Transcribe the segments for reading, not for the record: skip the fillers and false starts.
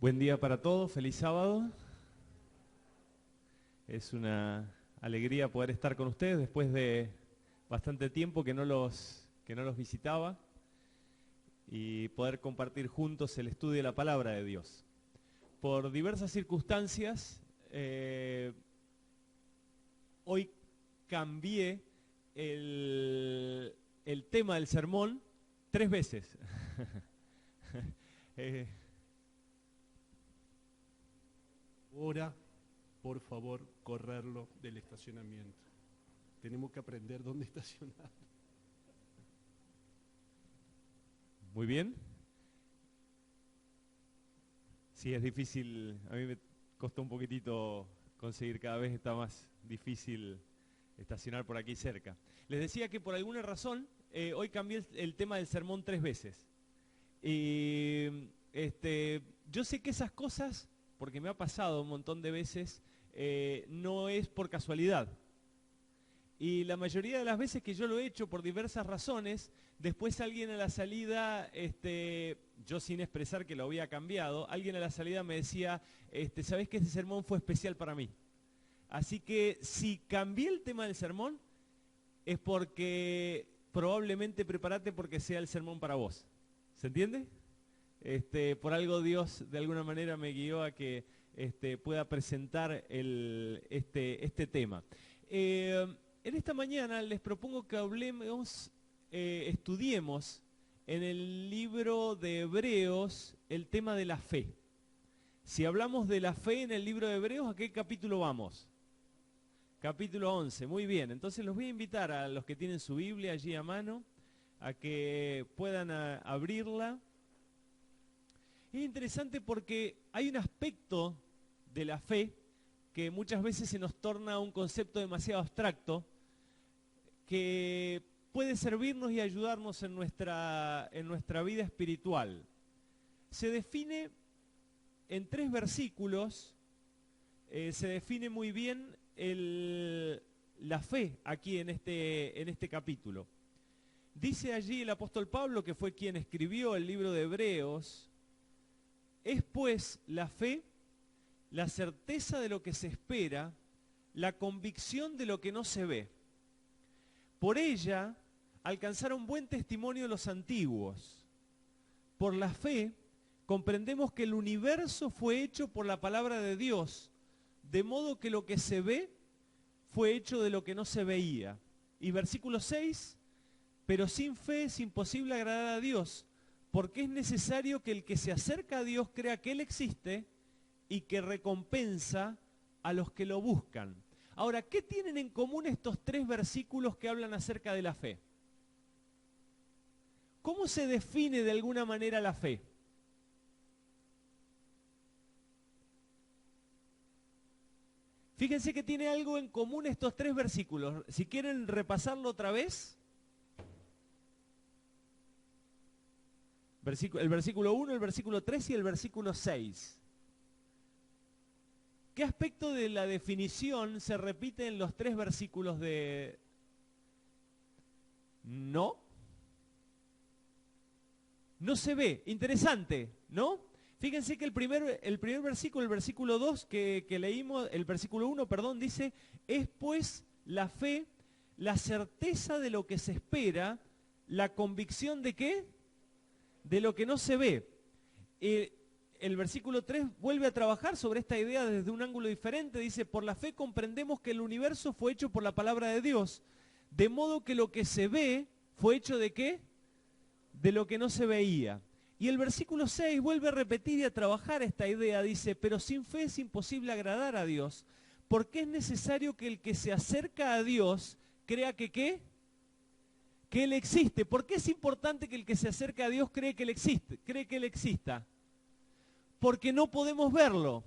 Buen día para todos, feliz sábado. Es una alegría poder estar con ustedes después de bastante tiempo que no los visitaba y poder compartir juntos el estudio de la palabra de Dios. Por diversas circunstancias, hoy cambié el tema del sermón 3 veces. Ahora, por favor, correrlo del estacionamiento. Tenemos que aprender dónde estacionar. Muy bien. Sí, es difícil, a mí me costó un poquitito conseguir, cada vez está más difícil estacionar por aquí cerca. Les decía que por alguna razón, hoy cambié el tema del sermón 3 veces. Y yo sé que esas cosas, porque me ha pasado un montón de veces, no es por casualidad. Y la mayoría de las veces que yo lo he hecho por diversas razones, después alguien a la salida, yo sin expresar que lo había cambiado, alguien a la salida me decía, ¿sabés que este sermón fue especial para mí? Así que si cambié el tema del sermón, es porque probablemente prepárate porque sea el sermón para vos. ¿Se entiende? Por algo Dios de alguna manera me guió a que pueda presentar este tema. En esta mañana les propongo que estudiemos en el libro de Hebreos el tema de la fe. Si hablamos de la fe en el libro de Hebreos, ¿a qué capítulo vamos? Capítulo 11, muy bien. Entonces los voy a invitar a los que tienen su Biblia allí a mano a que puedan abrirla. Es interesante porque hay un aspecto de la fe que muchas veces se nos torna un concepto demasiado abstracto, que puede servirnos y ayudarnos en nuestra vida espiritual. Se define en 3 versículos, se define muy bien la fe aquí en este capítulo. Dice allí el apóstol Pablo, que fue quien escribió el libro de Hebreos: es pues la fe, la certeza de lo que se espera, la convicción de lo que no se ve. Por ella alcanzaron buen testimonio los antiguos. Por la fe comprendemos que el universo fue hecho por la palabra de Dios, de modo que lo que se ve fue hecho de lo que no se veía. Y versículo 6, pero sin fe es imposible agradar a Dios, porque es necesario que el que se acerca a Dios crea que Él existe y que recompensa a los que lo buscan. Ahora, ¿qué tienen en común estos 3 versículos que hablan acerca de la fe? ¿Cómo se define de alguna manera la fe? Fíjense que tiene algo en común estos 3 versículos. Si quieren repasarlo otra vez. El versículo 1, el versículo 3 y el versículo 6. ¿Qué aspecto de la definición se repite en los 3 versículos de... No se ve. Interesante, ¿no? Fíjense que el primer versículo, el versículo 2 que leímos, el versículo 1, perdón, dice: es pues la fe, la certeza de lo que se espera, la convicción de ¿qué? De lo que no se ve. El versículo 3 vuelve a trabajar sobre esta idea desde un ángulo diferente. Dice: por la fe comprendemos que el universo fue hecho por la palabra de Dios, de modo que lo que se ve fue hecho ¿de qué? De lo que no se veía. Y el versículo 6 vuelve a repetir y a trabajar esta idea. Dice: pero sin fe es imposible agradar a Dios, porque es necesario que el que se acerca a Dios crea que ¿qué? Que Él existe. ¿Por qué es importante que el que se acerca a Dios cree que Él exista? Porque no podemos verlo.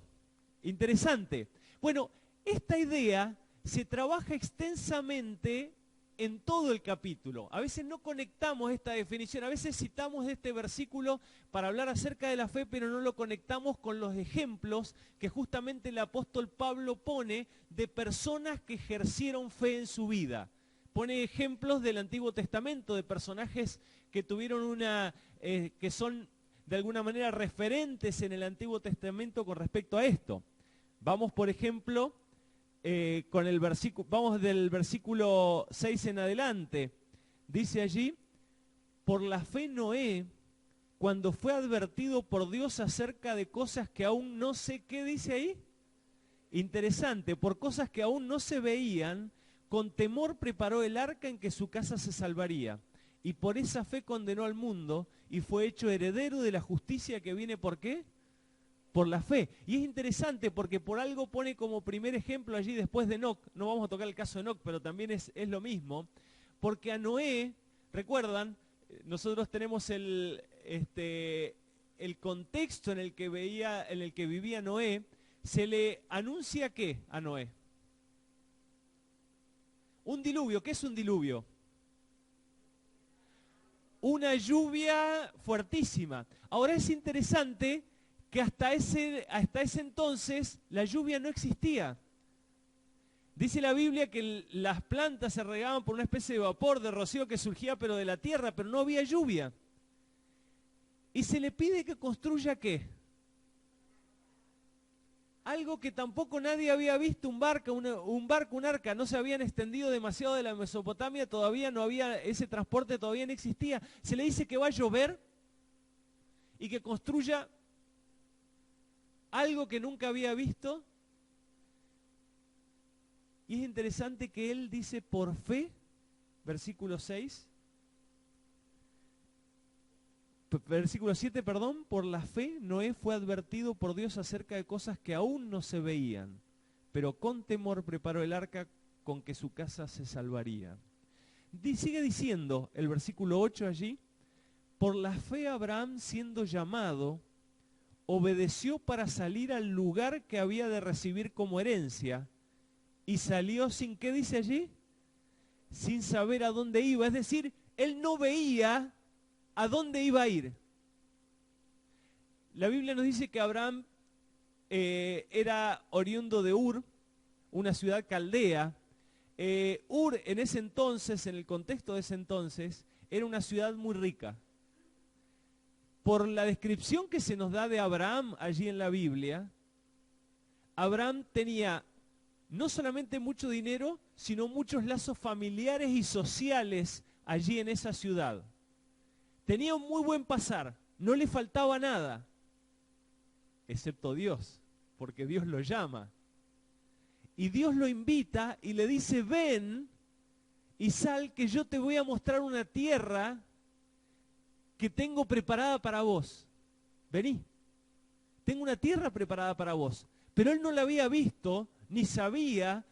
Interesante. Bueno, esta idea se trabaja extensamente en todo el capítulo. A veces no conectamos esta definición, a veces citamos este versículo para hablar acerca de la fe, pero no lo conectamos con los ejemplos que justamente el apóstol Pablo pone de personas que ejercieron fe en su vida. Pone ejemplos del Antiguo Testamento, de personajes que tuvieron que son de alguna manera referentes en el Antiguo Testamento con respecto a esto. Vamos, por ejemplo, con el versículo, vamos del versículo 6 en adelante. Dice allí: por la fe Noé, cuando fue advertido por Dios acerca de cosas que aún no sé, ¿qué dice ahí? Interesante, por cosas que aún no se veían, con temor preparó el arca en que su casa se salvaría. Y por esa fe condenó al mundo y fue hecho heredero de la justicia que viene, ¿por qué? Por la fe. Y es interesante porque por algo pone como primer ejemplo allí después de Enoc. No vamos a tocar el caso de Enoc, pero también es lo mismo. Porque a Noé, ¿recuerdan? Nosotros tenemos el contexto en el que vivía Noé. Se le anuncia ¿qué a Noé? Un diluvio. ¿Qué es un diluvio? Una lluvia fuertísima. Ahora es interesante que hasta ese entonces la lluvia no existía. Dice la Biblia que las plantas se regaban por una especie de vapor de rocío que surgía pero de la tierra, pero no había lluvia. Y se le pide que construya ¿qué? Algo que tampoco nadie había visto, un barco, un arca, no se habían extendido demasiado de la Mesopotamia, todavía no había, ese transporte todavía no existía. Se le dice que va a llover y que construya algo que nunca había visto. Y es interesante que él dice por fe, versículo 6, versículo 7, perdón, por la fe Noé fue advertido por Dios acerca de cosas que aún no se veían, pero con temor preparó el arca con que su casa se salvaría. Sigue diciendo el versículo 8 allí: por la fe Abraham, siendo llamado, obedeció para salir al lugar que había de recibir como herencia, y salió sin, ¿qué dice allí? Sin saber a dónde iba, es decir, él no veía ¿a dónde iba a ir? La Biblia nos dice que Abraham era oriundo de Ur, una ciudad caldea. Ur en ese entonces, en el contexto de ese entonces, era una ciudad muy rica. Por la descripción que se nos da de Abraham allí en la Biblia, Abraham tenía no solamente mucho dinero, sino muchos lazos familiares y sociales allí en esa ciudad. Tenía un muy buen pasar, no le faltaba nada, excepto Dios, porque Dios lo llama. Y Dios lo invita y le dice: ven y sal, que yo te voy a mostrar una tierra que tengo preparada para vos. Vení, tengo una tierra preparada para vos. Pero él no la había visto, ni sabía,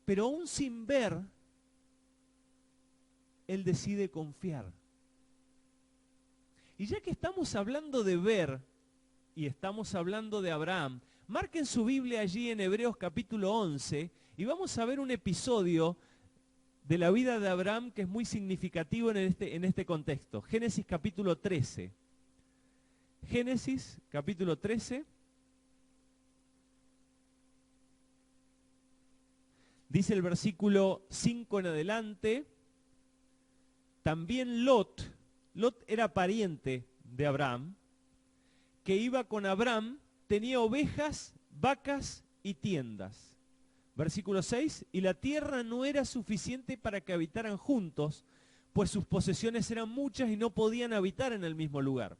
pero aún sin ver, él decide confiar. Y ya que estamos hablando de ver y estamos hablando de Abraham, marquen su Biblia allí en Hebreos capítulo 11 y vamos a ver un episodio de la vida de Abraham que es muy significativo en este contexto. Génesis capítulo 13. Génesis capítulo 13. Dice el versículo 5 en adelante: también Lot era pariente de Abraham, que iba con Abraham, tenía ovejas, vacas y tiendas. Versículo 6, y la tierra no era suficiente para que habitaran juntos, pues sus posesiones eran muchas y no podían habitar en el mismo lugar.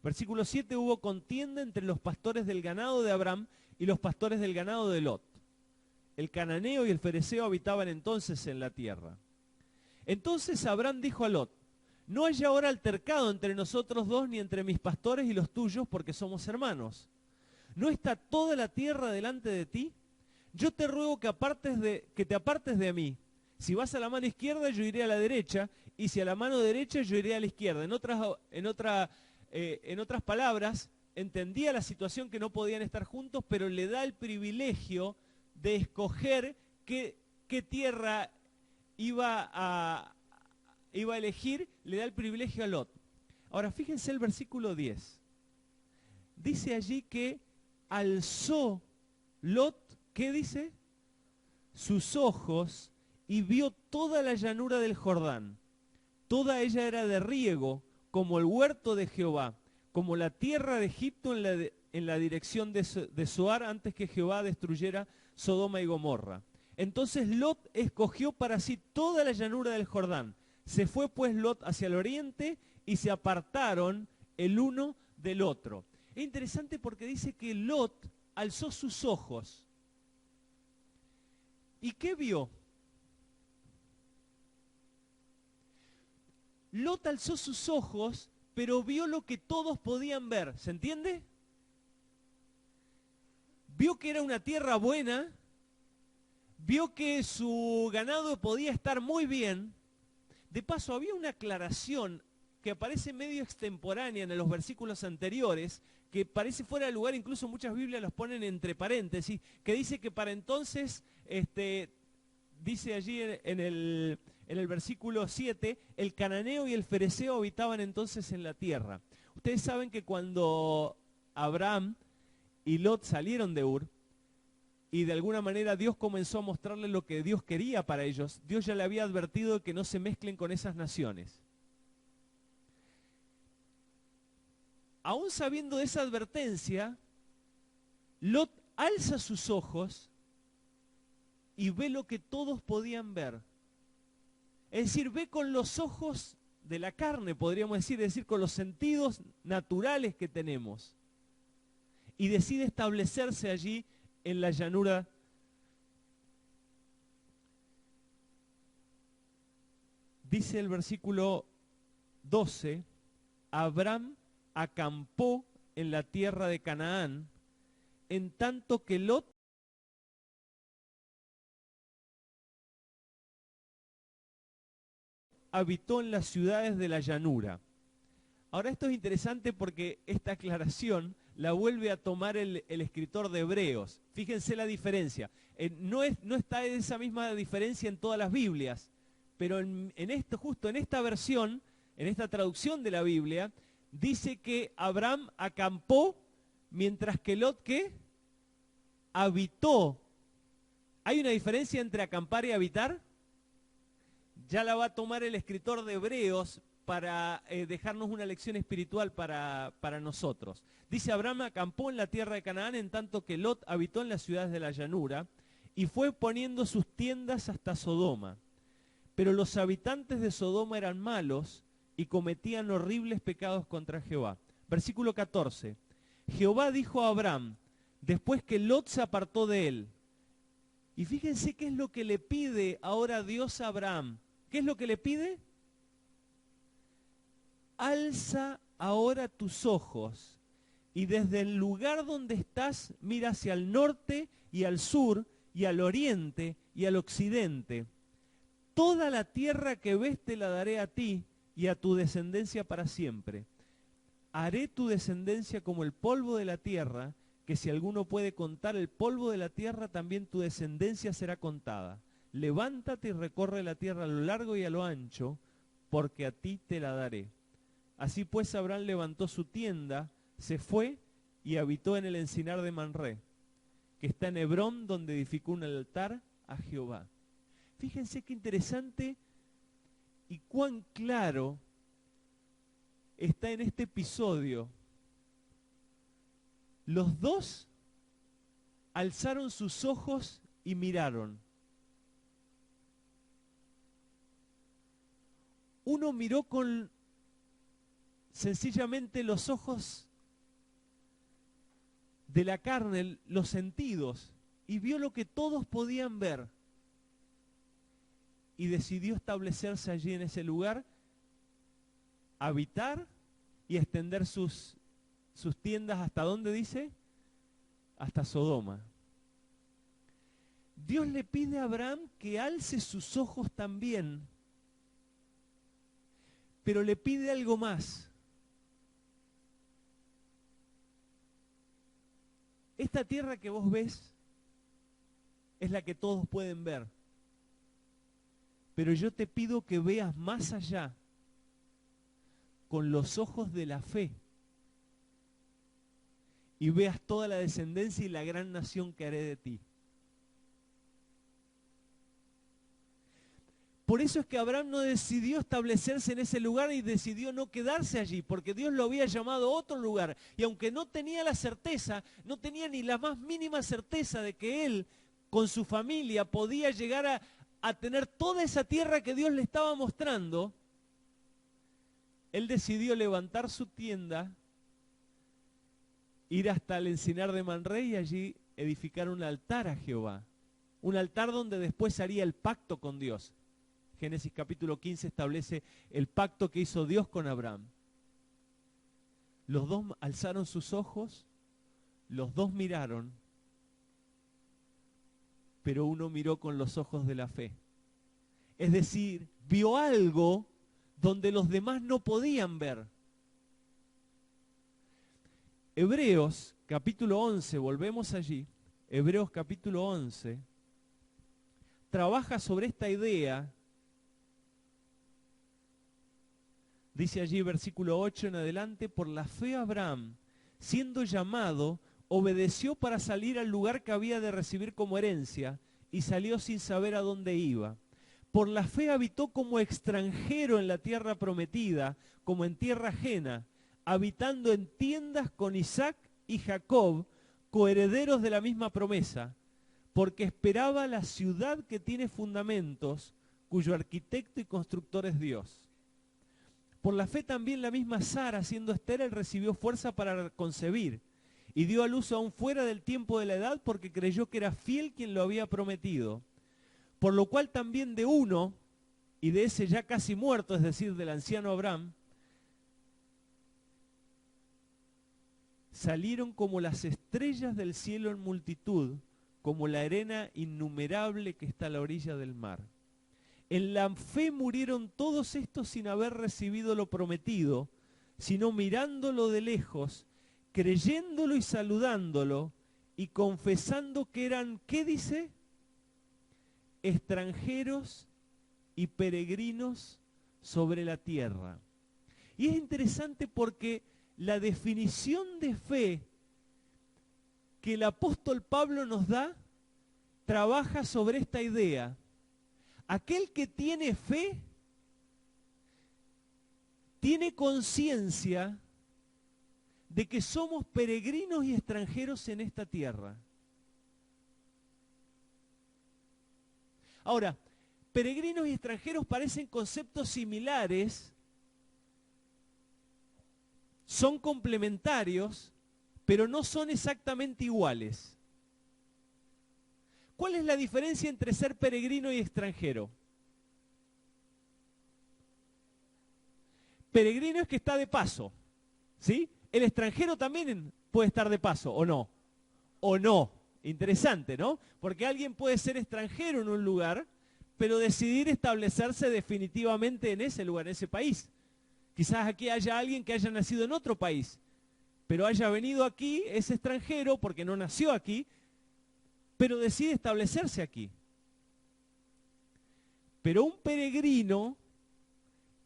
Versículo 7, hubo contienda entre los pastores del ganado de Abraham y los pastores del ganado de Lot. El cananeo y el fereceo habitaban entonces en la tierra. Entonces Abraham dijo a Lot: no haya ahora altercado entre nosotros dos, ni entre mis pastores y los tuyos, porque somos hermanos. ¿No está toda la tierra delante de ti? Yo te ruego que te apartes de mí. Si vas a la mano izquierda, yo iré a la derecha, y si a la mano derecha, yo iré a la izquierda. En otras palabras, entendía la situación, que no podían estar juntos, pero le da el privilegio de escoger qué tierra iba a elegir, le da el privilegio a Lot. Ahora fíjense el versículo 10. Dice allí que alzó Lot, ¿qué dice? Sus ojos y vio toda la llanura del Jordán. Toda ella era de riego, como el huerto de Jehová, como la tierra de Egipto en la dirección de Zoar, antes que Jehová destruyera Sodoma y Gomorra. Entonces Lot escogió para sí toda la llanura del Jordán. Se fue pues Lot hacia el oriente y se apartaron el uno del otro. Es interesante porque dice que Lot alzó sus ojos. ¿Y qué vio? Lot alzó sus ojos, pero vio lo que todos podían ver. ¿Se entiende? Vio que era una tierra buena, vio que su ganado podía estar muy bien. De paso, había una aclaración que aparece medio extemporánea en los versículos anteriores, que parece fuera de lugar, incluso muchas Biblias los ponen entre paréntesis, que dice que para entonces, dice allí en el versículo 7, el cananeo y el fereceo habitaban entonces en la tierra. Ustedes saben que cuando Abraham y Lot salieron de Ur, y de alguna manera Dios comenzó a mostrarles lo que Dios quería para ellos, Dios ya le había advertido de que no se mezclen con esas naciones. Aún sabiendo de esa advertencia, Lot alza sus ojos y ve lo que todos podían ver. Es decir, ve con los ojos de la carne, podríamos decir, es decir, con los sentidos naturales que tenemos. Y decide establecerse allí en la llanura. Dice el versículo 12, Abraham acampó en la tierra de Canaán, en tanto que Lot habitó en las ciudades de la llanura. Ahora esto es interesante porque esta aclaración la vuelve a tomar el escritor de Hebreos. Fíjense la diferencia. No está esa misma diferencia en todas las Biblias, pero justo en esta versión, en esta traducción de la Biblia, dice que Abraham acampó, mientras que Lot, ¿qué? Habitó. ¿Hay una diferencia entre acampar y habitar? Ya la va a tomar el escritor de Hebreos para dejarnos una lección espiritual para nosotros. Dice, Abraham acampó en la tierra de Canaán, en tanto que Lot habitó en las ciudades de la llanura, y fue poniendo sus tiendas hasta Sodoma. Pero los habitantes de Sodoma eran malos y cometían horribles pecados contra Jehová. Versículo 14. Jehová dijo a Abraham, después que Lot se apartó de él. Y fíjense qué es lo que le pide ahora Dios a Abraham. ¿Qué es lo que le pide? Alza ahora tus ojos y desde el lugar donde estás mira hacia el norte y al sur y al oriente y al occidente. Toda la tierra que ves te la daré a ti y a tu descendencia para siempre. Haré tu descendencia como el polvo de la tierra, que si alguno puede contar el polvo de la tierra, también tu descendencia será contada. Levántate y recorre la tierra a lo largo y a lo ancho, porque a ti te la daré. Así pues Abraham levantó su tienda, se fue y habitó en el encinar de Manré, que está en Hebrón, donde edificó un altar a Jehová. Fíjense qué interesante y cuán claro está en este episodio. Los dos alzaron sus ojos y miraron. Uno miró con sencillamente los ojos de la carne, los sentidos, y vio lo que todos podían ver. Y decidió establecerse allí en ese lugar, habitar y extender sus tiendas hasta ¿dónde dice? Hasta Sodoma. Dios le pide a Abraham que alce sus ojos también, pero le pide algo más. Esta tierra que vos ves es la que todos pueden ver, pero yo te pido que veas más allá con los ojos de la fe y veas toda la descendencia y la gran nación que haré de ti. Por eso es que Abraham no decidió establecerse en ese lugar y decidió no quedarse allí, porque Dios lo había llamado a otro lugar. Y aunque no tenía la certeza, no tenía ni la más mínima certeza de que él, con su familia, podía llegar a tener toda esa tierra que Dios le estaba mostrando, él decidió levantar su tienda, ir hasta el encinar de Manré y allí edificar un altar a Jehová. Un altar donde después haría el pacto con Dios. Génesis capítulo 15 establece el pacto que hizo Dios con Abraham. Los dos alzaron sus ojos, los dos miraron, pero uno miró con los ojos de la fe. Es decir, vio algo donde los demás no podían ver. Hebreos capítulo 11, volvemos allí, Hebreos capítulo 11, trabaja sobre esta idea. Dice allí versículo 8 en adelante, por la fe Abraham, siendo llamado, obedeció para salir al lugar que había de recibir como herencia, y salió sin saber a dónde iba. Por la fe habitó como extranjero en la tierra prometida, como en tierra ajena, habitando en tiendas con Isaac y Jacob, coherederos de la misma promesa, porque esperaba la ciudad que tiene fundamentos, cuyo arquitecto y constructor es Dios. Por la fe también la misma Sara, siendo estéril, recibió fuerza para concebir, y dio a luz aún fuera del tiempo de la edad, porque creyó que era fiel quien lo había prometido. Por lo cual también de uno, y de ese ya casi muerto, es decir, del anciano Abraham, salieron como las estrellas del cielo en multitud, como la arena innumerable que está a la orilla del mar. En la fe murieron todos estos sin haber recibido lo prometido, sino mirándolo de lejos, creyéndolo y saludándolo, y confesando que eran, ¿qué dice? Extranjeros y peregrinos sobre la tierra. Y es interesante porque la definición de fe que el apóstol Pablo nos da trabaja sobre esta idea. Aquel que tiene fe tiene conciencia de que somos peregrinos y extranjeros en esta tierra. Ahora, peregrinos y extranjeros parecen conceptos similares, son complementarios, pero no son exactamente iguales. ¿Cuál es la diferencia entre ser peregrino y extranjero? Peregrino es que está de paso, ¿sí? El extranjero también puede estar de paso, ¿o no? ¿O no? Interesante, ¿no? Porque alguien puede ser extranjero en un lugar, pero decidir establecerse definitivamente en ese lugar, en ese país. Quizás aquí haya alguien que haya nacido en otro país, pero haya venido aquí, es extranjero porque no nació aquí, pero decide establecerse aquí. Pero un peregrino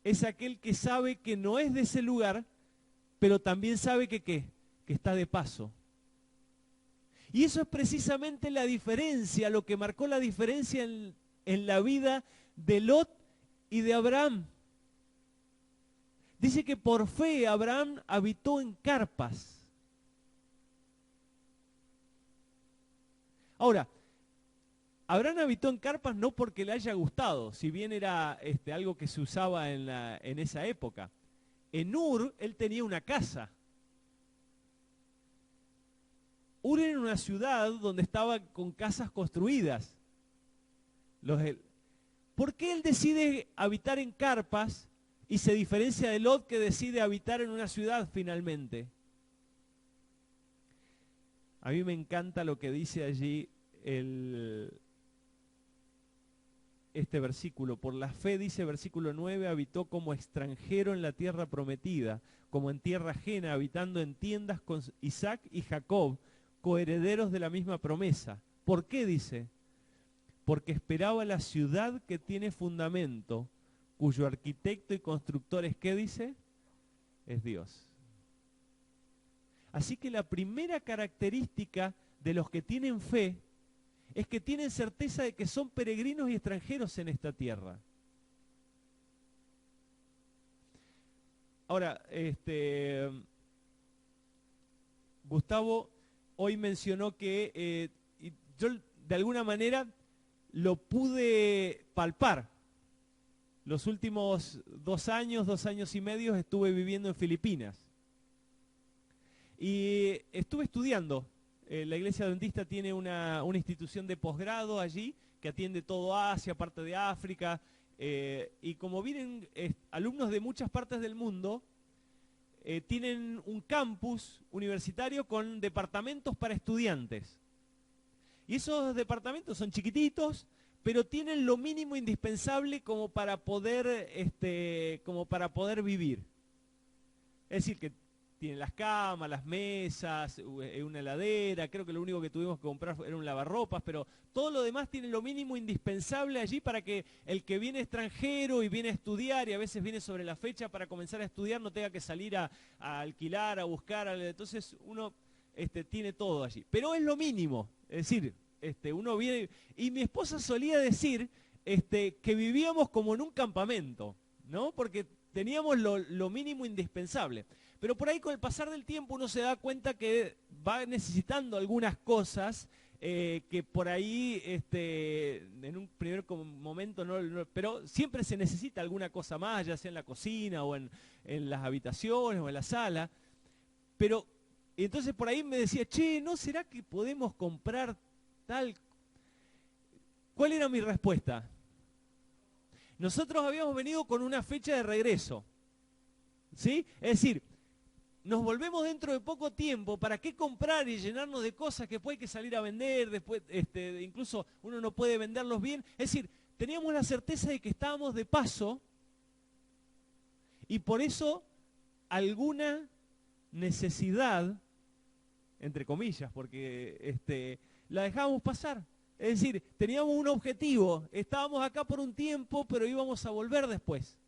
es aquel que sabe que no es de ese lugar, pero también sabe que ¿qué? Que está de paso. Y eso es precisamente la diferencia, lo que marcó la diferencia en la vida de Lot y de Abraham. Dice que por fe Abraham habitó en carpas. Ahora, Abraham habitó en carpas no porque le haya gustado, si bien era algo que se usaba en esa época. En Ur, él tenía una casa. Ur era una ciudad donde estaba con casas construidas. ¿Por qué él decide habitar en carpas y se diferencia de Lot, que decide habitar en una ciudad finalmente? A mí me encanta lo que dice allí este versículo. Por la fe, dice versículo 9, habitó como extranjero en la tierra prometida, como en tierra ajena, habitando en tiendas con Isaac y Jacob, coherederos de la misma promesa. ¿Por qué dice? Porque esperaba la ciudad que tiene fundamento, cuyo arquitecto y constructor es, ¿qué dice? Es Dios. Así que la primera característica de los que tienen fe es que tienen certeza de que son peregrinos y extranjeros en esta tierra. Ahora, Gustavo hoy mencionó que y yo de alguna manera lo pude palpar. Los últimos 2 años y medio estuve viviendo en Filipinas. Y estuve estudiando. La Iglesia Adventista tiene una institución de posgrado allí que atiende todo Asia, parte de África. Y como vienen alumnos de muchas partes del mundo, tienen un campus universitario con departamentos para estudiantes. Y esos departamentos son chiquititos, pero tienen lo mínimo indispensable como para poder vivir. Es decir, que tienen las camas, las mesas, una heladera, creo que lo único que tuvimos que comprar era un lavarropas, pero todo lo demás tiene lo mínimo indispensable allí para que el que viene extranjero y viene a estudiar, y a veces viene sobre la fecha para comenzar a estudiar, no tenga que salir a alquilar, a buscar, entonces uno tiene todo allí. Pero es lo mínimo, es decir, uno viene, y mi esposa solía decir que vivíamos como en un campamento, ¿no? Porque teníamos lo mínimo indispensable. Pero por ahí con el pasar del tiempo uno se da cuenta que va necesitando algunas cosas que por ahí en un primer momento pero siempre se necesita alguna cosa más, ya sea en la cocina o en las habitaciones o en la sala. Pero entonces por ahí me decía, che, ¿no será que podemos comprar tal? ¿Cuál era mi respuesta? Nosotros habíamos venido con una fecha de regreso, ¿sí? Es decir, nos volvemos dentro de poco tiempo, ¿para qué comprar y llenarnos de cosas que después hay que salir a vender, después incluso uno no puede venderlos bien? Es decir, teníamos la certeza de que estábamos de paso y por eso alguna necesidad, entre comillas, porque la dejábamos pasar. Es decir, teníamos un objetivo, estábamos acá por un tiempo, pero íbamos a volver después.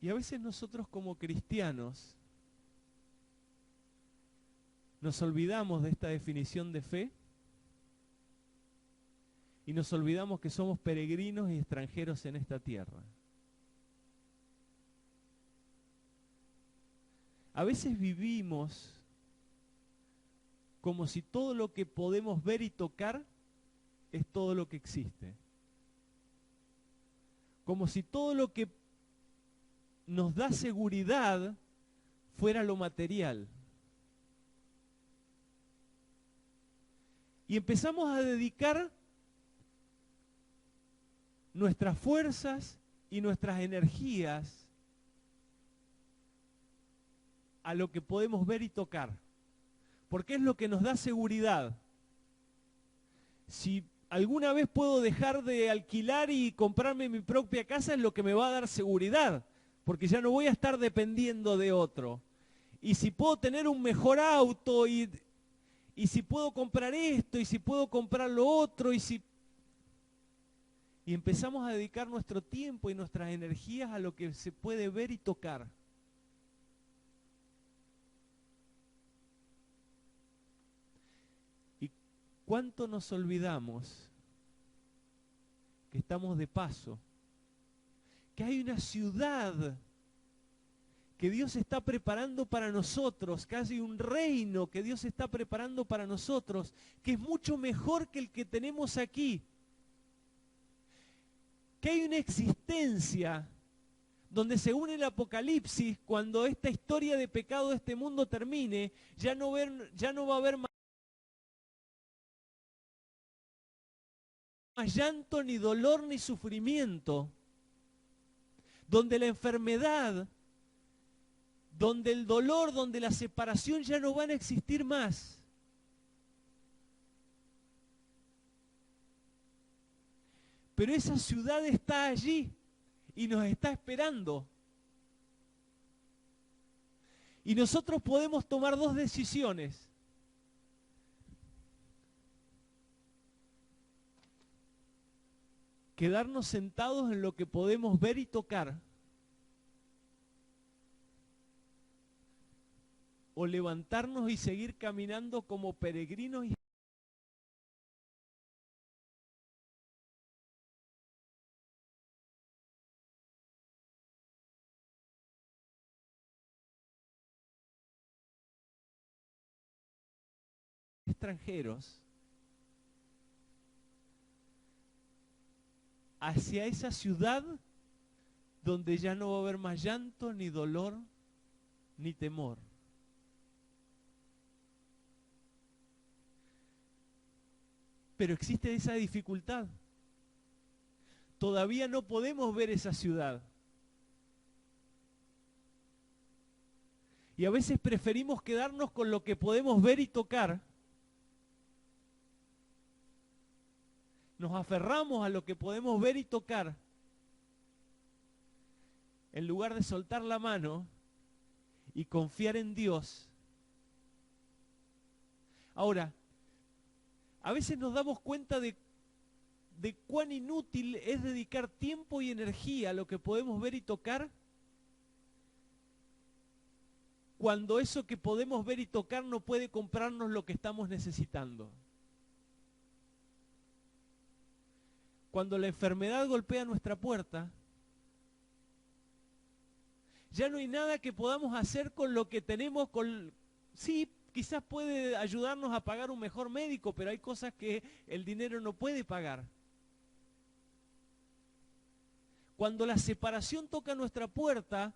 Y a veces nosotros como cristianos nos olvidamos de esta definición de fe y nos olvidamos que somos peregrinos y extranjeros en esta tierra. A veces vivimos como si todo lo que podemos ver y tocar es todo lo que existe. Como si todo lo que nos da seguridad fuera lo material. Y empezamos a dedicar nuestras fuerzas y nuestras energías a lo que podemos ver y tocar, porque es lo que nos da seguridad. Si alguna vez puedo dejar de alquilar y comprarme mi propia casa, es lo que me va a dar seguridad, porque ya no voy a estar dependiendo de otro. Y si puedo tener un mejor auto, y si puedo comprar esto, y si puedo comprar lo otro, y empezamos a dedicar nuestro tiempo y nuestras energías a lo que se puede ver y tocar. ¿Y cuánto nos olvidamos que estamos de paso? Que hay una ciudad que Dios está preparando para nosotros, casi un reino que Dios está preparando para nosotros, que es mucho mejor que el que tenemos aquí. Que hay una existencia donde, según el Apocalipsis, cuando esta historia de pecado de este mundo termine, ya no va a haber más llanto, ni dolor, ni sufrimiento, donde la enfermedad, donde el dolor, donde la separación ya no van a existir más. Pero esa ciudad está allí y nos está esperando. Y nosotros podemos tomar dos decisiones. Quedarnos sentados en lo que podemos ver y tocar, o levantarnos y seguir caminando como peregrinos y extranjeros hacia esa ciudad donde ya no va a haber más llanto, ni dolor, ni temor. Pero existe esa dificultad. Todavía no podemos ver esa ciudad. Y a veces preferimos quedarnos con lo que podemos ver y tocar. Nos aferramos a lo que podemos ver y tocar, en lugar de soltar la mano y confiar en Dios. Ahora, a veces nos damos cuenta de cuán inútil es dedicar tiempo y energía a lo que podemos ver y tocar, cuando eso que podemos ver y tocar no puede comprarnos lo que estamos necesitando. Cuando la enfermedad golpea nuestra puerta, ya no hay nada que podamos hacer con lo que tenemos. Sí, quizás puede ayudarnos a pagar un mejor médico, pero hay cosas que el dinero no puede pagar. Cuando la separación toca nuestra puerta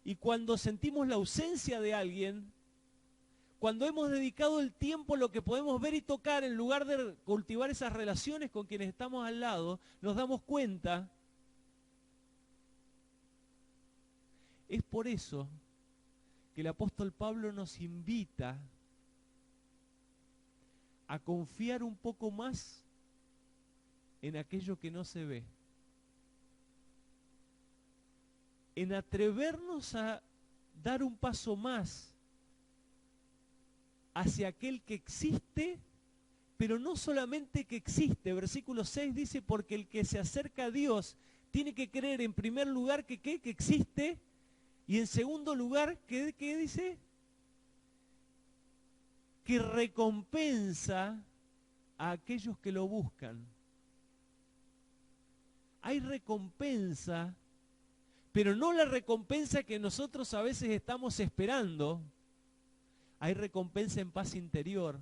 y cuando sentimos la ausencia de alguien, cuando hemos dedicado el tiempo a lo que podemos ver y tocar en lugar de cultivar esas relaciones con quienes estamos al lado, nos damos cuenta. Es por eso que el apóstol Pablo nos invita a confiar un poco más en aquello que no se ve. En atrevernos a dar un paso más hacia aquel que existe, pero no solamente que existe. Versículo 6 dice, porque el que se acerca a Dios tiene que creer en primer lugar que existe, y en segundo lugar, ¿qué dice? Que recompensa a aquellos que lo buscan. Hay recompensa, pero no la recompensa que nosotros a veces estamos esperando. Hay recompensa en paz interior,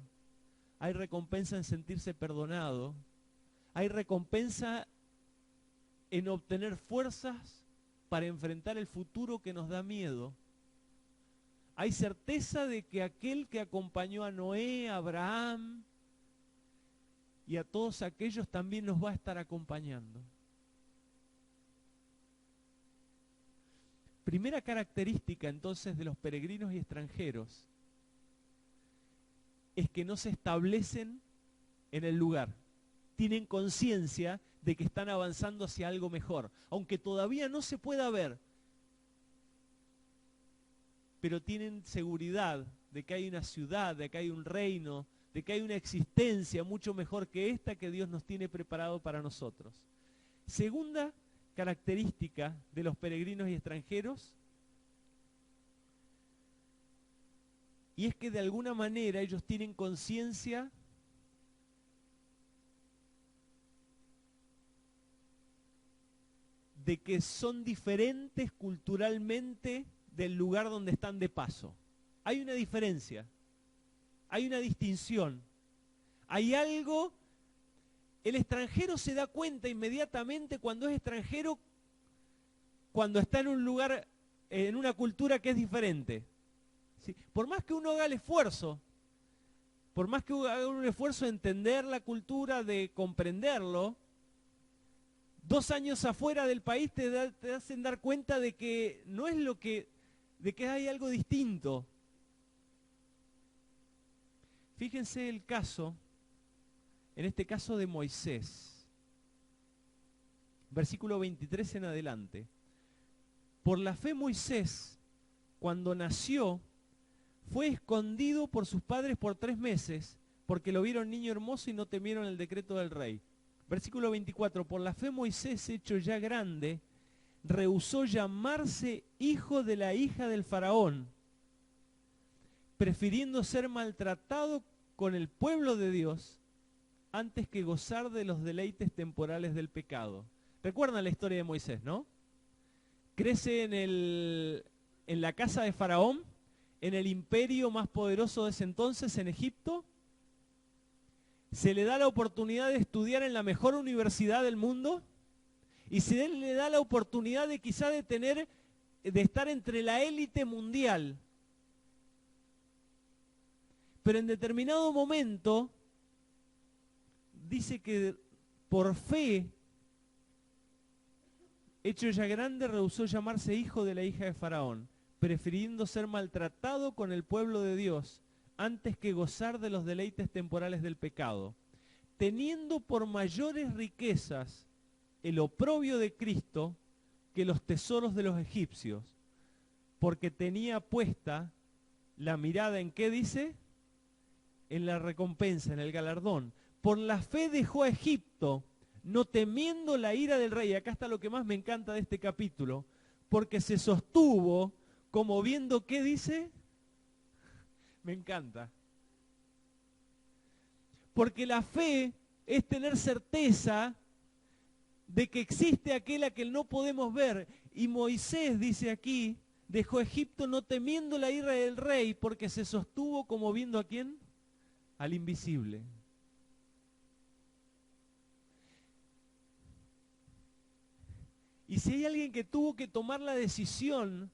hay recompensa en sentirse perdonado, hay recompensa en obtener fuerzas para enfrentar el futuro que nos da miedo. Hay certeza de que aquel que acompañó a Noé, a Abraham y a todos aquellos también nos va a estar acompañando. Primera característica entonces de los peregrinos y extranjeros es que no se establecen en el lugar. Tienen conciencia de que están avanzando hacia algo mejor, aunque todavía no se pueda ver, pero tienen seguridad de que hay una ciudad, de que hay un reino, de que hay una existencia mucho mejor que esta que Dios nos tiene preparado para nosotros. Segunda característica de los peregrinos y extranjeros, y es que de alguna manera ellos tienen conciencia de que son diferentes culturalmente del lugar donde están de paso. Hay una diferencia, hay una distinción, hay algo. El extranjero se da cuenta inmediatamente cuando es extranjero, cuando está en un lugar, en una cultura que es diferente. ¿Sí? Por más que uno haga el esfuerzo, por más que uno haga un esfuerzo de entender la cultura, de comprenderlo, 2 años afuera del país te hacen dar cuenta de que no es de que hay algo distinto. Fíjense el caso, en este caso de Moisés, versículo 23 en adelante. Por la fe Moisés, cuando nació, fue escondido por sus padres por 3 meses, porque lo vieron niño hermoso y no temieron el decreto del rey. Versículo 24, por la fe Moisés, hecho ya grande, rehusó llamarse hijo de la hija del faraón, prefiriendo ser maltratado con el pueblo de Dios antes que gozar de los deleites temporales del pecado. ¿Recuerdan la historia de Moisés, no? Crece en la casa de Faraón, en el imperio más poderoso de ese entonces, en Egipto. Se le da la oportunidad de estudiar en la mejor universidad del mundo y se le da la oportunidad de quizá de estar entre la élite mundial. Pero en determinado momento dice que por fe, hecho ya grande, rehusó llamarse hijo de la hija de Faraón, prefiriendo ser maltratado con el pueblo de Dios antes que gozar de los deleites temporales del pecado, teniendo por mayores riquezas el oprobio de Cristo que los tesoros de los egipcios, porque tenía puesta la mirada en ¿qué dice? En la recompensa, en el galardón. Por la fe dejó a Egipto, no temiendo la ira del rey. Acá está lo que más me encanta de este capítulo, porque se sostuvo como viendo ¿qué dice? Me encanta. Porque la fe es tener certeza de que existe aquel a quien no podemos ver. Y Moisés, dice aquí, dejó Egipto no temiendo la ira del rey, porque se sostuvo como viendo ¿a quién? Al invisible. Y si hay alguien que tuvo que tomar la decisión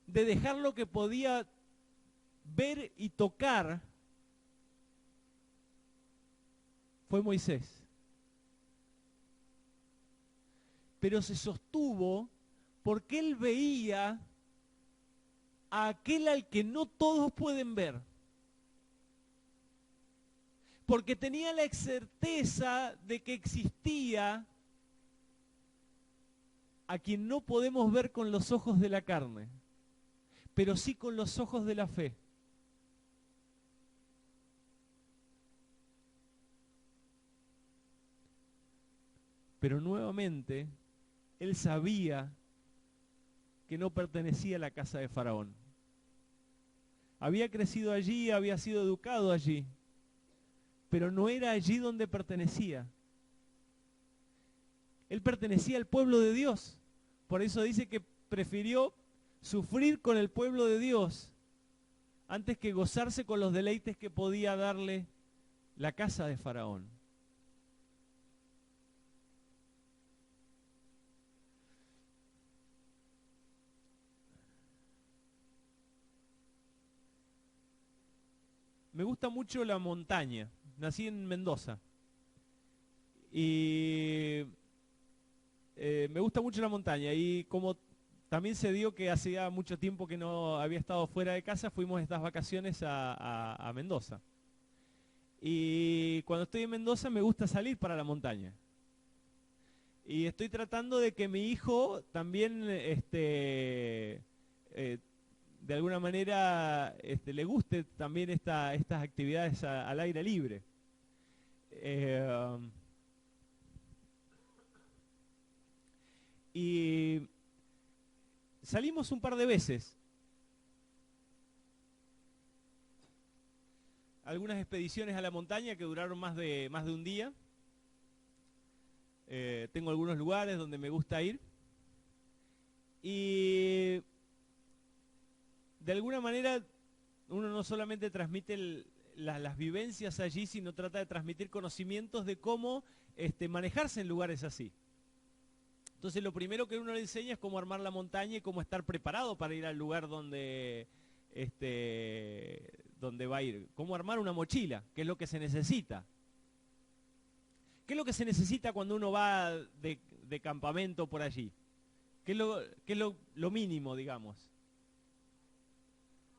de dejar lo que podía ver y tocar, fue Moisés. Pero se sostuvo porque él veía a aquel al que no todos pueden ver. Porque tenía la certeza de que existía a quien no podemos ver con los ojos de la carne, pero sí con los ojos de la fe. Pero nuevamente, él sabía que no pertenecía a la casa de Faraón. Había crecido allí, había sido educado allí, pero no era allí donde pertenecía. Él pertenecía al pueblo de Dios. Por eso dice que prefirió sufrir con el pueblo de Dios antes que gozarse con los deleites que podía darle la casa de Faraón. Me gusta mucho la montaña. Nací en Mendoza. Y me gusta mucho la montaña. Y como también se dio que hacía mucho tiempo que no había estado fuera de casa, fuimos estas vacaciones a Mendoza. Y cuando estoy en Mendoza me gusta salir para la montaña. Y estoy tratando de que mi hijo también de alguna manera le guste también estas actividades al aire libre. Y salimos un par de veces. Algunas expediciones a la montaña que duraron más de un día. Tengo algunos lugares donde me gusta ir. Y de alguna manera uno no solamente transmite las vivencias allí, sino trata de transmitir conocimientos de cómo manejarse en lugares así. Entonces lo primero que uno le enseña es cómo armar la montaña y cómo estar preparado para ir al lugar donde va a ir. Cómo armar una mochila, qué es lo que se necesita. ¿Qué es lo que se necesita cuando uno va de campamento por allí? ¿Qué es lo mínimo, digamos?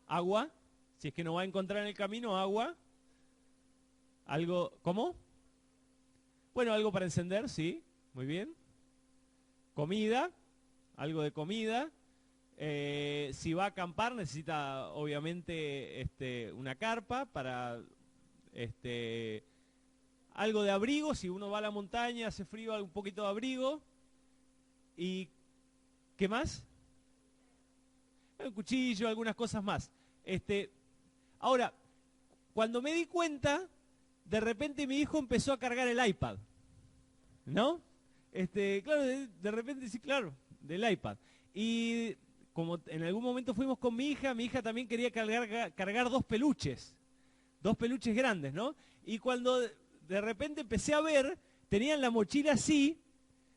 Agua, si es que no va a encontrar en el camino, agua. Algo, ¿cómo? Bueno, algo para encender, sí, muy bien. Comida, algo de comida. Si va a acampar necesita obviamente una carpa para algo de abrigo. Si uno va a la montaña, hace frío, un poquito de abrigo. ¿Y qué más? Un cuchillo, algunas cosas más. Ahora, cuando me di cuenta, de repente mi hijo empezó a cargar el iPad, ¿no? Claro, de repente sí, claro, del iPad. Y como en algún momento fuimos con mi hija también quería cargar dos peluches grandes, ¿no? Y cuando de repente empecé a ver, tenían la mochila así,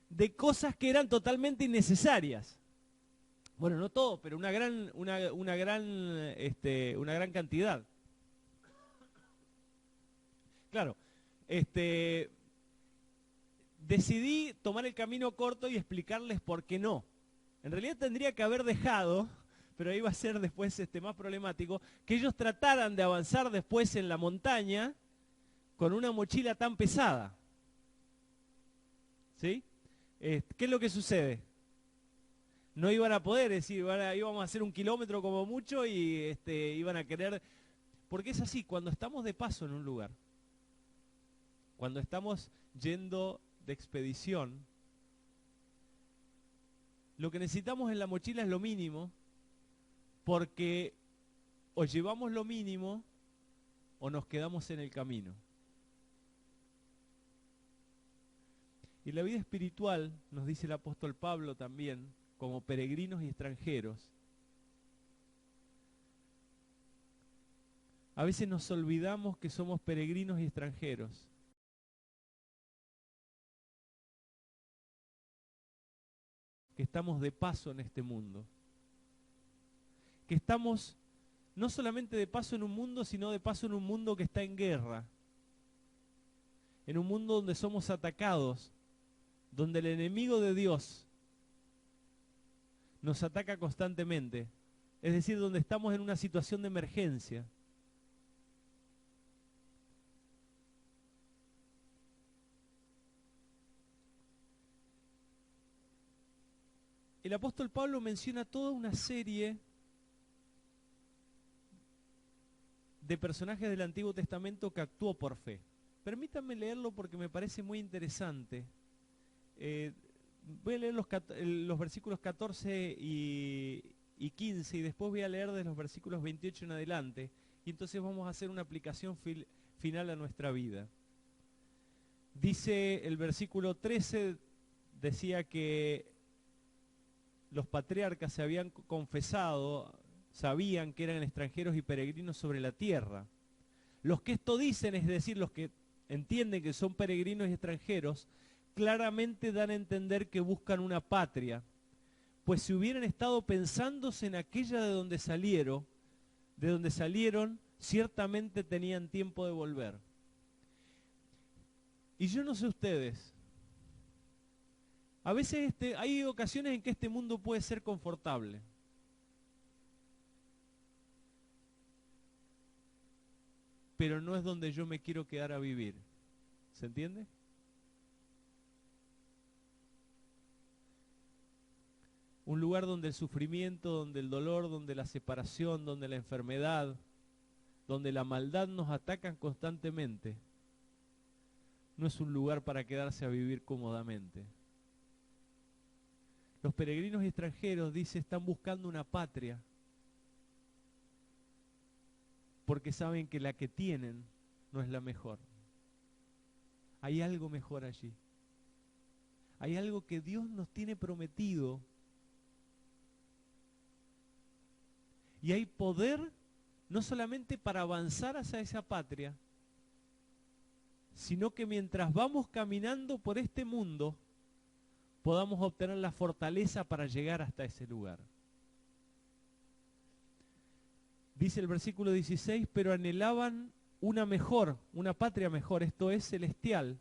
de cosas que eran totalmente innecesarias. Bueno, no todo, pero una gran cantidad. Claro, decidí tomar el camino corto y explicarles por qué no. En realidad tendría que haber dejado, pero iba a ser después más problemático, que ellos trataran de avanzar después en la montaña con una mochila tan pesada. ¿Sí? ¿Qué es lo que sucede? No iban a poder, es decir, íbamos a hacer 1 kilómetro como mucho y iban a querer... Porque es así, cuando estamos de paso en un lugar, cuando estamos yendo de expedición, lo que necesitamos en la mochila es lo mínimo, porque o llevamos lo mínimo o nos quedamos en el camino. Y la vida espiritual, nos dice el apóstol Pablo también, como peregrinos y extranjeros, a veces nos olvidamos que somos peregrinos y extranjeros. Que estamos de paso en este mundo. Que estamos no solamente de paso en un mundo, sino de paso en un mundo que está en guerra. En un mundo donde somos atacados, donde el enemigo de Dios nos ataca constantemente. Es decir, donde estamos en una situación de emergencia. El apóstol Pablo menciona toda una serie de personajes del Antiguo Testamento que actuó por fe. Permítanme leerlo porque me parece muy interesante. Voy a leer los versículos 14 y 15 y después voy a leer de los versículos 28 en adelante. Y entonces vamos a hacer una aplicación final a nuestra vida. Dice el versículo 13, decía que los patriarcas se habían confesado, sabían que eran extranjeros y peregrinos sobre la tierra. Los que esto dicen, es decir, los que entienden que son peregrinos y extranjeros, claramente dan a entender que buscan una patria, pues si hubieran estado pensándose en aquella de donde salieron, ciertamente tenían tiempo de volver. Y yo no sé ustedes, a veces hay ocasiones en que este mundo puede ser confortable. Pero no es donde yo me quiero quedar a vivir. ¿Se entiende? Un lugar donde el sufrimiento, donde el dolor, donde la separación, donde la enfermedad, donde la maldad nos atacan constantemente, no es un lugar para quedarse a vivir cómodamente. Los peregrinos y extranjeros, dice, están buscando una patria, porque saben que la que tienen no es la mejor. Hay algo mejor allí. Hay algo que Dios nos tiene prometido. Y hay poder no solamente para avanzar hacia esa patria, sino que mientras vamos caminando por este mundo, podamos obtener la fortaleza para llegar hasta ese lugar. Dice el versículo 16, pero anhelaban una patria mejor, esto es celestial,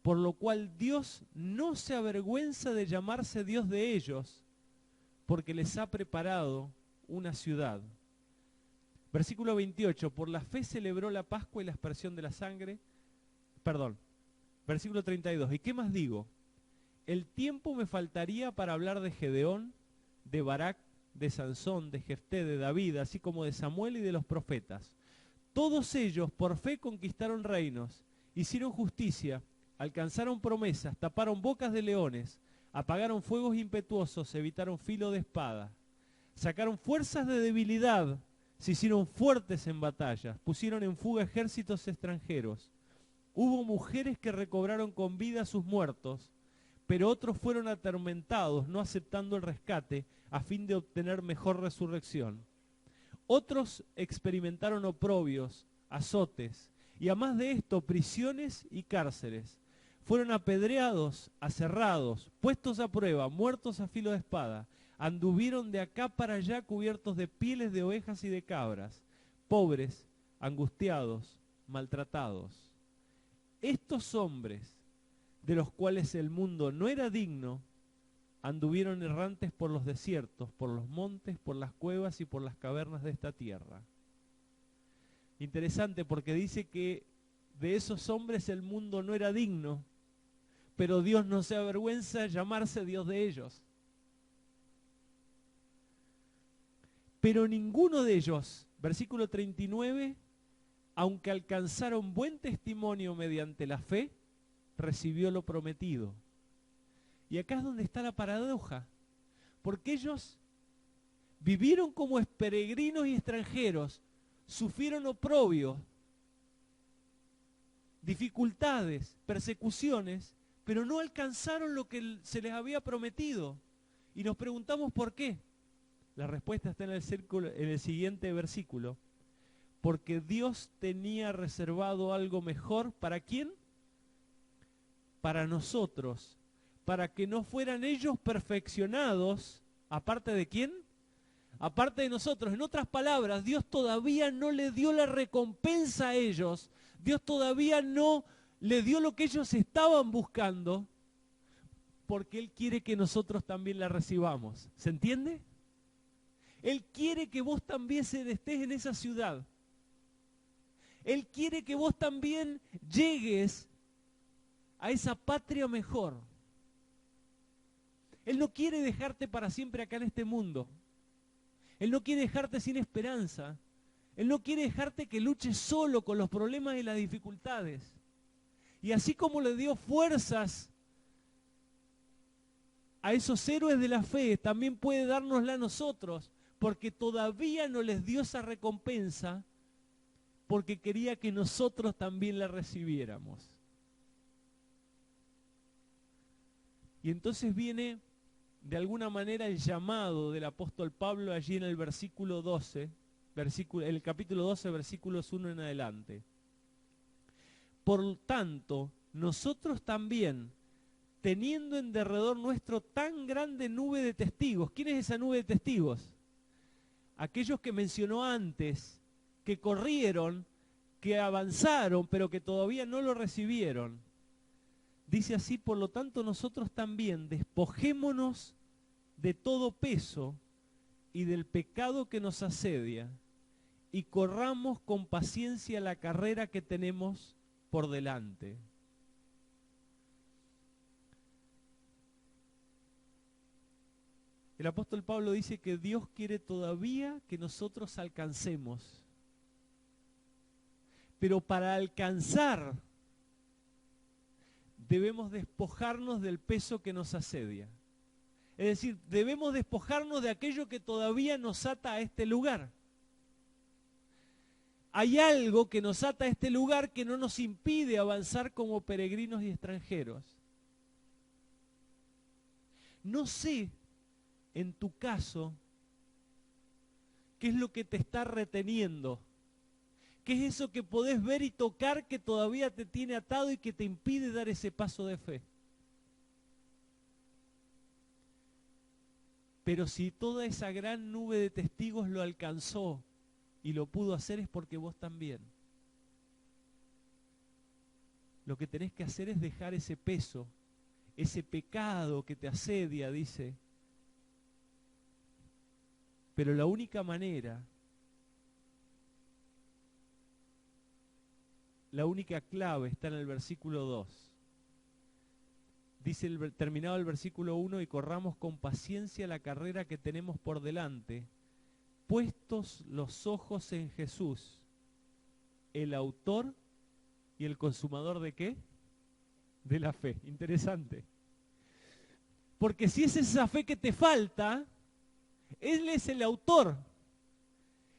por lo cual Dios no se avergüenza de llamarse Dios de ellos, porque les ha preparado una ciudad. Versículo 28, por la fe celebró la Pascua y la aspersión de la sangre. Versículo 32, ¿y qué más digo? El tiempo me faltaría para hablar de Gedeón, de Barak, de Sansón, de Jefté, de David, así como de Samuel y de los profetas. Todos ellos por fe conquistaron reinos, hicieron justicia, alcanzaron promesas, taparon bocas de leones, apagaron fuegos impetuosos, evitaron filo de espada, sacaron fuerzas de debilidad, se hicieron fuertes en batallas, pusieron en fuga ejércitos extranjeros. Hubo mujeres que recobraron con vida a sus muertos, pero otros fueron atormentados, no aceptando el rescate, a fin de obtener mejor resurrección. Otros experimentaron oprobios, azotes, y además de esto, prisiones y cárceles. Fueron apedreados, aserrados, puestos a prueba, muertos a filo de espada. Anduvieron de acá para allá cubiertos de pieles de ovejas y de cabras, pobres, angustiados, maltratados. Estos hombres, de los cuales el mundo no era digno, anduvieron errantes por los desiertos, por los montes, por las cuevas y por las cavernas de esta tierra. Interesante, porque dice que de esos hombres el mundo no era digno, pero Dios no se avergüenza de llamarse Dios de ellos. Pero ninguno de ellos, versículo 39, aunque alcanzaron buen testimonio mediante la fe, recibió lo prometido. Y acá es donde está la paradoja, porque ellos vivieron como peregrinos y extranjeros, sufrieron oprobios, dificultades, persecuciones, pero no alcanzaron lo que se les había prometido. Y nos preguntamos por qué. La respuesta está en el siguiente versículo. Porque Dios tenía reservado algo mejor. ¿Para quién? Para nosotros. Para que no fueran ellos perfeccionados. ¿Aparte de quién? Aparte de nosotros. En otras palabras, Dios todavía no le dio la recompensa a ellos. Dios todavía no le dio lo que ellos estaban buscando. Porque Él quiere que nosotros también la recibamos. ¿Se entiende? Él quiere que vos también estés en esa ciudad. Él quiere que vos también llegues a esa patria mejor. Él no quiere dejarte para siempre acá en este mundo. Él no quiere dejarte sin esperanza. Él no quiere dejarte que luches solo con los problemas y las dificultades. Y así como le dio fuerzas a esos héroes de la fe, también puede dárnosla a nosotros, porque todavía no les dio esa recompensa, porque quería que nosotros también la recibiéramos. Y entonces viene de alguna manera el llamado del apóstol Pablo allí en el versículo 12, el capítulo 12, versículos 1 en adelante. Por tanto, nosotros también, teniendo en derredor nuestro tan grande nube de testigos. ¿Quién es esa nube de testigos? Aquellos que mencionó antes, que corrieron, que avanzaron, pero que todavía no lo recibieron. Dice así, por lo tanto nosotros también despojémonos de todo peso y del pecado que nos asedia, y corramos con paciencia la carrera que tenemos por delante. El apóstol Pablo dice que Dios quiere todavía que nosotros alcancemos. Pero para alcanzar debemos despojarnos del peso que nos asedia. Es decir, debemos despojarnos de aquello que todavía nos ata a este lugar. Hay algo que nos ata a este lugar que no nos impide avanzar como peregrinos y extranjeros. No sé, en tu caso, ¿qué es lo que te está reteniendo? ¿Qué es eso que podés ver y tocar que todavía te tiene atado y que te impide dar ese paso de fe? Pero si toda esa gran nube de testigos lo alcanzó y lo pudo hacer, es porque vos también. Lo que tenés que hacer es dejar ese peso, ese pecado que te asedia, dice. Pero la única manera, la única clave está en el versículo 2. Dice, terminado el versículo 1, y corramos con paciencia la carrera que tenemos por delante, puestos los ojos en Jesús, el autor y el consumador ¿de qué? De la fe. Interesante. Porque si es esa fe que te falta, Él es el autor.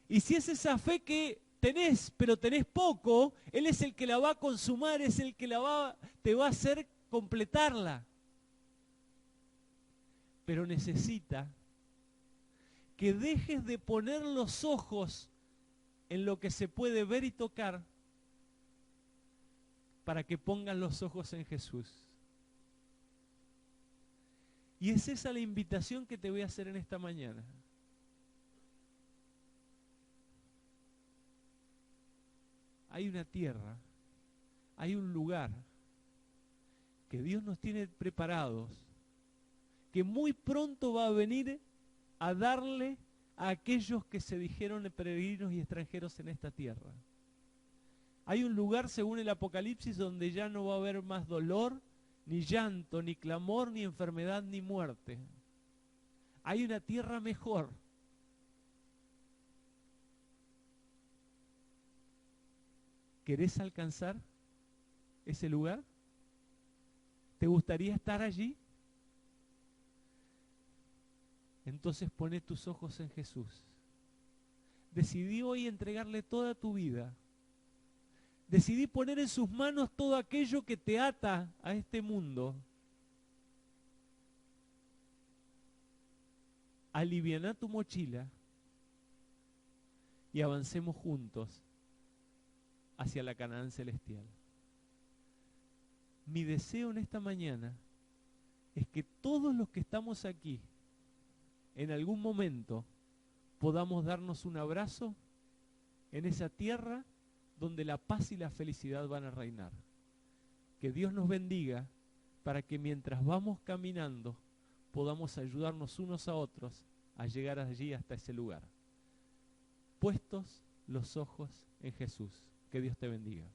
Y si es esa fe que tenés, pero tenés poco, Él es el que la va a consumar, es el que te va a hacer completarla. pero necesita que dejes de poner los ojos en lo que se puede ver y tocar para que pongas los ojos en Jesús. Y es esa la invitación que te voy a hacer en esta mañana. Hay una tierra, hay un lugar que Dios nos tiene preparados, que muy pronto va a venir a darle a aquellos que se dijeron peregrinos y extranjeros en esta tierra. Hay un lugar, según el Apocalipsis, donde ya no va a haber más dolor, ni llanto, ni clamor, ni enfermedad, ni muerte. Hay una tierra mejor. ¿Querés alcanzar ese lugar? ¿Te gustaría estar allí? Entonces poné tus ojos en Jesús. Decidí hoy entregarle toda tu vida. Decidí poner en sus manos todo aquello que te ata a este mundo. Alivianá tu mochila y avancemos juntos hacia la Canaán celestial. Mi deseo en esta mañana es que todos los que estamos aquí, en algún momento, podamos darnos un abrazo en esa tierra donde la paz y la felicidad van a reinar. Que Dios nos bendiga para que mientras vamos caminando podamos ayudarnos unos a otros a llegar allí hasta ese lugar. Puestos los ojos en Jesús. Que Dios te bendiga.